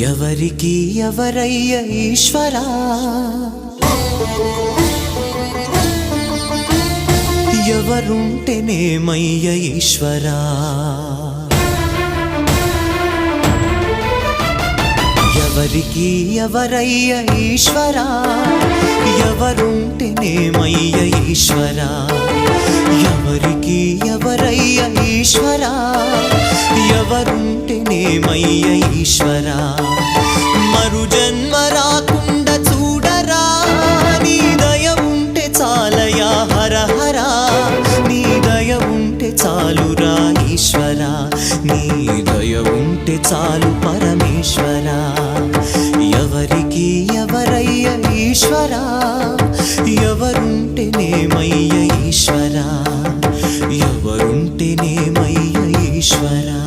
ఎవరికి ఎవరయ్య ఈశ్వరా, ఎవరుంటేనేమయ్య ఈశ్వరా, ఎవరికి ఎవరయ్య ఈశ్వరా, ఎవరుంటేనేమయ్య ఈశ్వరా, ఎవరికి ఎవరయ్య ఈశ్వరా, ఎవరుంటేనేమయ్య ఈశ్వరా. మరు జన్మ రాకుండా చూడరా, నీ దయ ఉంటే చాలయా హర హర, నీ దయ ఉంటే చాలురా ఈశ్వరా, నీ దయ ఉంటే చాలు పరమేశ్వరా. ఎవరికి ఎవరయ్య ఈశ్వరా, ఎవరుంటేనేమయ్య ఈశ్వరా, ఎవరుంటేనేమయ్య ఈశ్వరా.